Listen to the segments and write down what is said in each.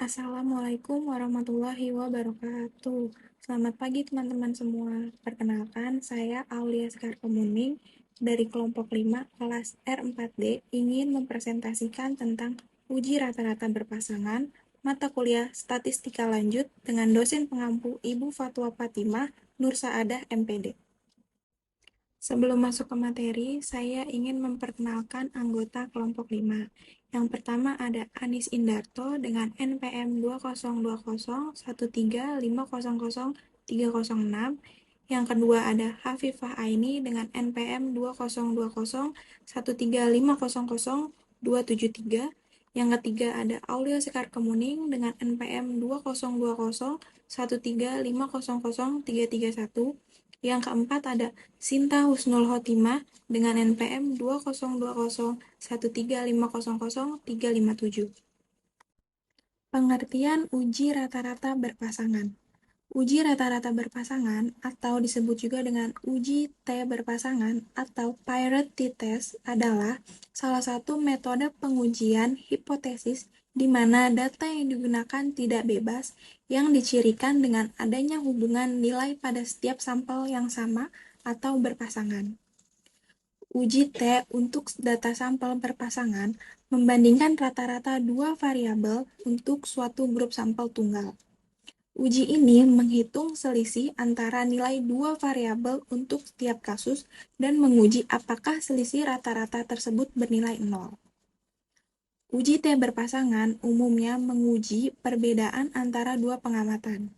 Assalamualaikum warahmatullahi wabarakatuh. Selamat pagi teman-teman semua. Perkenalkan, saya Aulia Sekar Kemuning dari kelompok 5 kelas R4D ingin mempresentasikan tentang uji rata-rata berpasangan mata kuliah statistika lanjut dengan dosen pengampu Ibu Fatwa Fatimah Nur Saadah MPD. Sebelum masuk ke materi, saya ingin memperkenalkan anggota kelompok 5. Yang pertama ada Anis Indarto dengan NPM 202013500306. Yang kedua ada Hafifah Aini dengan NPM 202013500273. Yang ketiga ada Aulio Sekar Kemuning dengan NPM 202013500331. Yang keempat ada Sinta Husnul Khotimah dengan NPM 202013500357. Pengertian uji rata-rata berpasangan. Uji rata-rata berpasangan atau disebut juga dengan uji T berpasangan atau parity test adalah salah satu metode pengujian hipotesis di mana data yang digunakan tidak bebas yang dicirikan dengan adanya hubungan nilai pada setiap sampel yang sama atau berpasangan. Uji T untuk data sampel berpasangan membandingkan rata-rata dua variabel untuk suatu grup sampel tunggal. Uji ini menghitung selisih antara nilai dua variabel untuk setiap kasus dan menguji apakah selisih rata-rata tersebut bernilai 0. Uji T berpasangan umumnya menguji perbedaan antara dua pengamatan.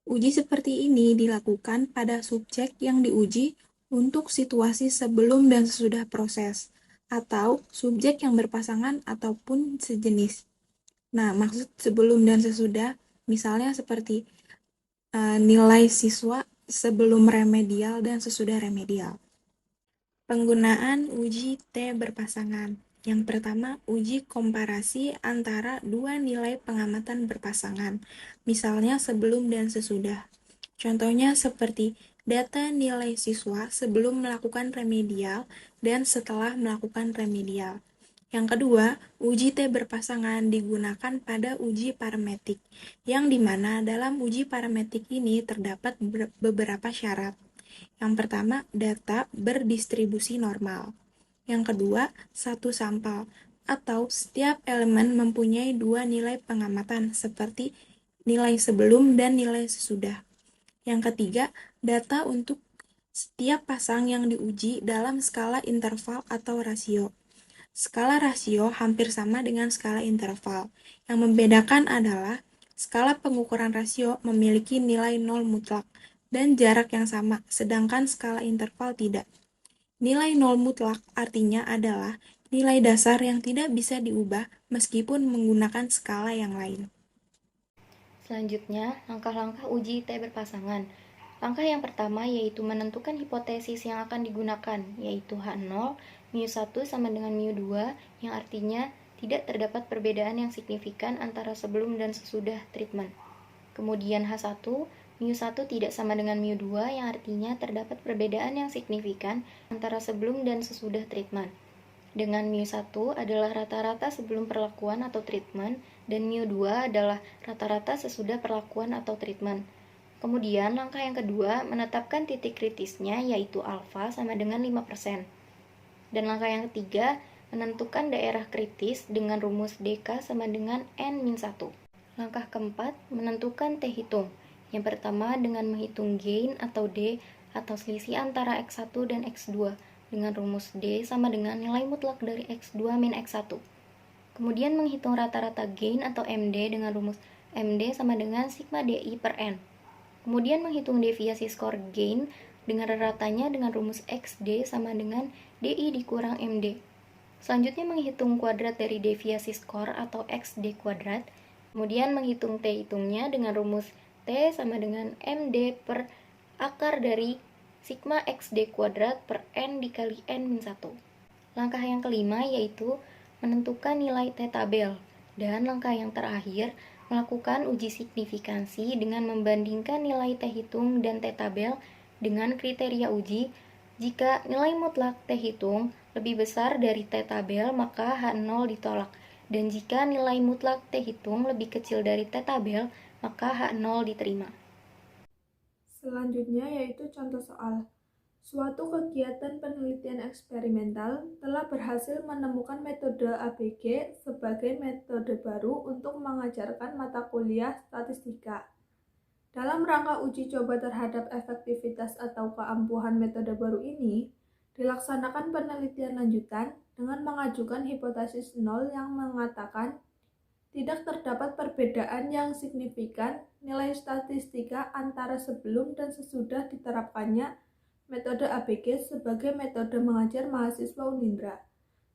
Uji seperti ini dilakukan pada subjek yang diuji untuk situasi sebelum dan sesudah proses, atau subjek yang berpasangan ataupun sejenis. Nah, maksud sebelum dan sesudah, misalnya seperti nilai siswa sebelum remedial dan sesudah remedial. Penggunaan uji T berpasangan. Yang pertama, uji komparasi antara dua nilai pengamatan berpasangan, misalnya sebelum dan sesudah. Contohnya seperti data nilai siswa sebelum melakukan remedial dan setelah melakukan remedial. Yang kedua, uji T berpasangan digunakan pada uji parametrik, yang dimana dalam uji parametrik ini terdapat beberapa syarat. Yang pertama, data berdistribusi normal. Yang kedua, satu sampel, atau setiap elemen mempunyai dua nilai pengamatan, seperti nilai sebelum dan nilai sesudah. Yang ketiga, data untuk setiap pasang yang diuji dalam skala interval atau rasio. Skala rasio hampir sama dengan skala interval. Yang membedakan adalah skala pengukuran rasio memiliki nilai 0 mutlak dan jarak yang sama, sedangkan skala interval tidak. Nilai 0 mutlak artinya adalah nilai dasar yang tidak bisa diubah meskipun menggunakan skala yang lain. Selanjutnya, langkah-langkah uji T berpasangan. Langkah yang pertama yaitu menentukan hipotesis yang akan digunakan, yaitu H0, μ1 sama dengan μ2, yang artinya tidak terdapat perbedaan yang signifikan antara sebelum dan sesudah treatment. Kemudian H1, μ1 tidak sama dengan μ2, yang artinya terdapat perbedaan yang signifikan antara sebelum dan sesudah treatment. Dengan μ1 adalah rata-rata sebelum perlakuan atau treatment, dan μ2 adalah rata-rata sesudah perlakuan atau treatment. Kemudian langkah yang kedua menetapkan titik kritisnya, yaitu alfa sama dengan 5%. Dan langkah yang ketiga menentukan daerah kritis dengan rumus dk sama dengan n-1. Langkah keempat menentukan t hitung. Yang pertama dengan menghitung gain atau d atau selisih antara x1 dan x2 dengan rumus D sama dengan nilai mutlak dari X2 min X1. Kemudian menghitung rata-rata gain atau MD dengan rumus MD sama dengan sigma DI per N. Kemudian menghitung deviasi skor gain dengan ratanya dengan rumus XD sama dengan DI dikurang MD. Selanjutnya menghitung kuadrat dari deviasi skor atau XD kuadrat. Kemudian menghitung T hitungnya dengan rumus T sama dengan MD per akar dari sigma XD kuadrat per N dikali N-1. Langkah yang kelima yaitu menentukan nilai T tabel. Dan langkah yang terakhir, melakukan uji signifikansi dengan membandingkan nilai T hitung dan T tabel dengan kriteria uji. Jika nilai mutlak T hitung lebih besar dari T tabel, maka H0 ditolak. Dan jika nilai mutlak T hitung lebih kecil dari T tabel, maka H0 diterima. Selanjutnya yaitu contoh soal. Suatu kegiatan penelitian eksperimental telah berhasil menemukan metode ABG sebagai metode baru untuk mengajarkan mata kuliah statistika. Dalam rangka uji coba terhadap efektivitas atau keampuhan metode baru ini, dilaksanakan penelitian lanjutan dengan mengajukan hipotesis nol yang mengatakan tidak terdapat perbedaan yang signifikan nilai statistika antara sebelum dan sesudah diterapkannya metode ABG sebagai metode mengajar mahasiswa Unindra.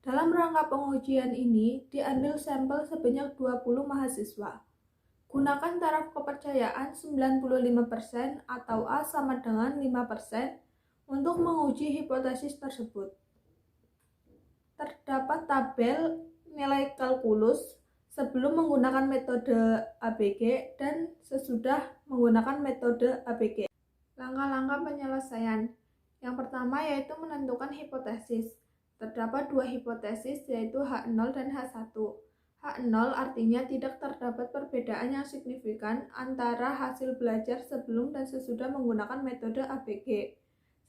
Dalam rangka pengujian ini, diambil sampel sebanyak 20 mahasiswa. Gunakan taraf kepercayaan 95% atau A sama dengan 5% untuk menguji hipotesis tersebut. Terdapat tabel nilai kalkulus sebelum menggunakan metode ABG dan sesudah menggunakan metode ABG. Langkah-langkah penyelesaian. Yang pertama yaitu menentukan hipotesis. Terdapat dua hipotesis yaitu H0 dan H1. H0 artinya tidak terdapat perbedaan yang signifikan antara hasil belajar sebelum dan sesudah menggunakan metode ABG.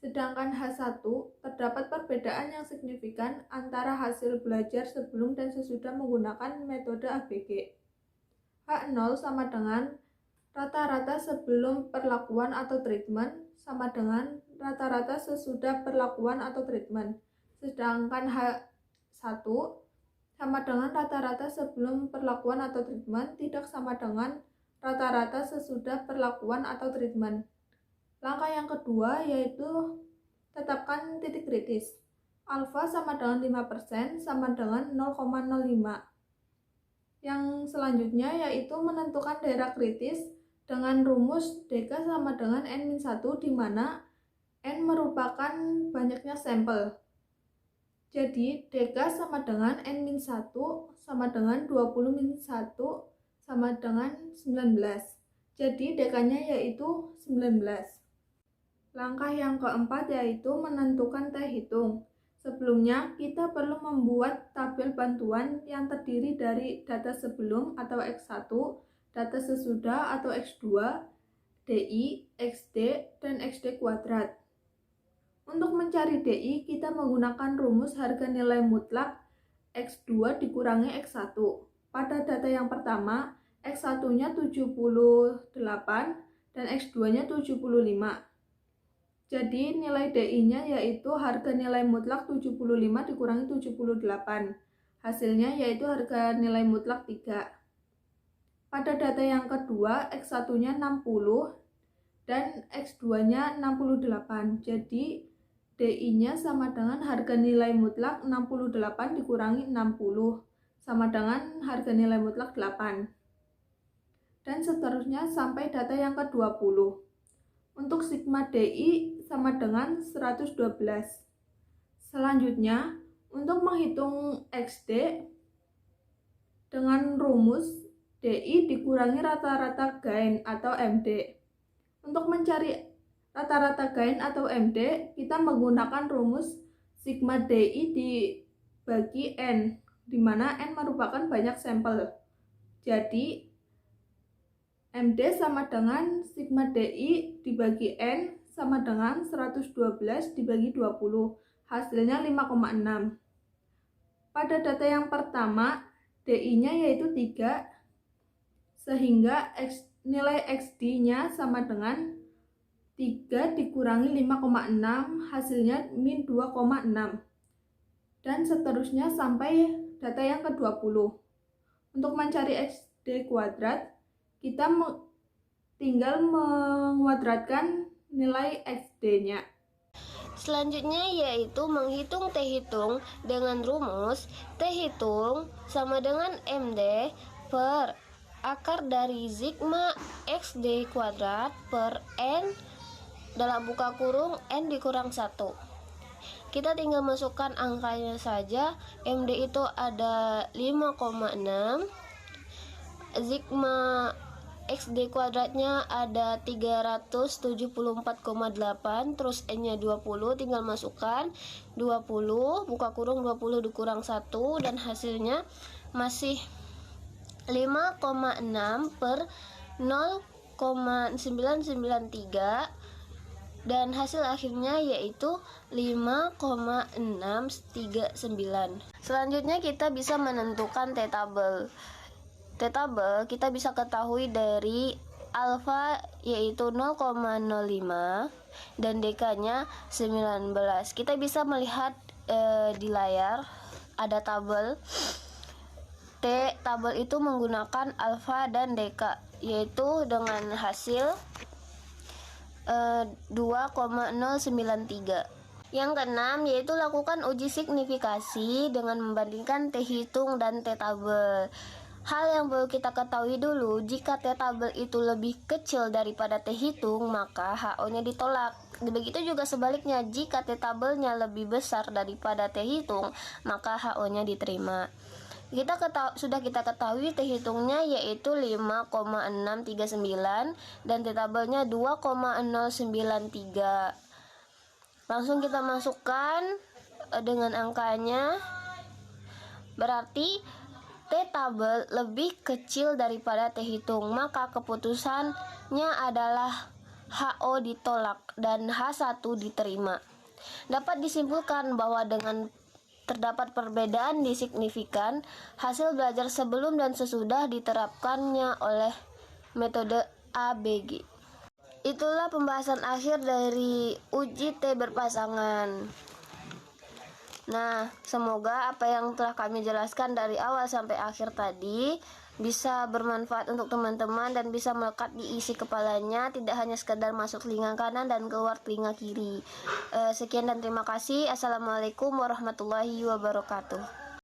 Sedangkan H1 terdapat perbedaan yang signifikan antara hasil belajar sebelum dan sesudah menggunakan metode ABG. H0 sama dengan rata-rata sebelum perlakuan atau treatment sama dengan rata-rata sesudah perlakuan atau treatment. Sedangkan H1 sama dengan rata-rata sebelum perlakuan atau treatment tidak sama dengan rata-rata sesudah perlakuan atau treatment. Langkah yang kedua yaitu tetapkan titik kritis. Alfa sama dengan 5% sama dengan 0,05. Yang selanjutnya yaitu menentukan daerah kritis dengan rumus dk sama dengan n-1 di mana n merupakan banyaknya sampel. Jadi dk sama dengan n-1 sama dengan 20-1 sama dengan 19. Jadi dk-nya yaitu 19. Langkah yang keempat yaitu menentukan T hitung. Sebelumnya, kita perlu membuat tabel bantuan yang terdiri dari data sebelum atau X1, data sesudah atau X2, DI, XD, dan XD kuadrat. Untuk mencari DI, kita menggunakan rumus harga nilai mutlak X2 dikurangi X1. Pada data yang pertama, X1-nya 78 dan X2-nya 75. Jadi nilai DI-nya yaitu harga nilai mutlak 75 dikurangi 78. Hasilnya yaitu harga nilai mutlak 3. Pada data yang kedua, X1-nya 60 dan X2-nya 68. Jadi DI-nya sama dengan harga nilai mutlak 68 dikurangi 60 sama dengan harga nilai mutlak 8. Dan seterusnya sampai data yang ke-20. Untuk sigma DI sama dengan 112. Selanjutnya, untuk menghitung XD dengan rumus DI dikurangi rata-rata gain atau MD. Untuk mencari rata-rata gain atau MD, kita menggunakan rumus sigma DI dibagi N, di mana N merupakan banyak sampel. Jadi, MD sama dengan sigma DI dibagi N sama dengan 112 dibagi 20. Hasilnya 5,6. Pada data yang pertama, DI-nya yaitu 3, sehingga nilai XD-nya sama dengan 3 dikurangi 5,6, hasilnya min 2,6. Dan seterusnya sampai data yang ke-20. Untuk mencari XD kuadrat, kita tinggal menguadratkan nilai XD-nya. Selanjutnya yaitu menghitung T hitung dengan rumus T hitung sama dengan MD per akar dari sigma XD kuadrat per N dalam buka kurung N dikurang 1. Kita tinggal masukkan angkanya saja. MD itu ada 5,6, sigma XD kuadratnya ada 374,8, terus N-nya 20, tinggal masukkan 20, buka kurung 20 dikurang 1, dan hasilnya masih 5,6 per 0,993 dan hasil akhirnya yaitu 5,639. Selanjutnya kita bisa menentukan T-tabel. T-tabel kita bisa ketahui dari alfa yaitu 0,05 dan dekanya 19. Kita bisa melihat di layar ada tabel. T-tabel itu menggunakan alfa dan deka, yaitu dengan hasil 2,093. Yang keenam yaitu lakukan uji signifikasi dengan membandingkan T-hitung dan T-tabel. Hal yang perlu kita ketahui dulu, jika T-tabel itu lebih kecil daripada T-hitung, maka HO-nya ditolak. Begitu juga sebaliknya, jika T-tabelnya lebih besar daripada T-hitung, maka HO-nya diterima. Sudah kita ketahui T-hitungnya yaitu 5,639 dan T-tabelnya 2,093. Langsung kita masukkan dengan angkanya. Berarti T-tabel lebih kecil daripada T-hitung, maka keputusannya adalah HO ditolak dan H1 diterima. Dapat disimpulkan bahwa dengan terdapat perbedaan di signifikan, hasil belajar sebelum dan sesudah diterapkannya oleh metode ABG. Itulah pembahasan akhir dari uji T berpasangan. Nah, semoga apa yang telah kami jelaskan dari awal sampai akhir tadi bisa bermanfaat untuk teman-teman dan bisa melekat di isi kepalanya, tidak hanya sekedar masuk telinga kanan dan keluar telinga kiri. Sekian dan terima kasih. Assalamualaikum warahmatullahi wabarakatuh.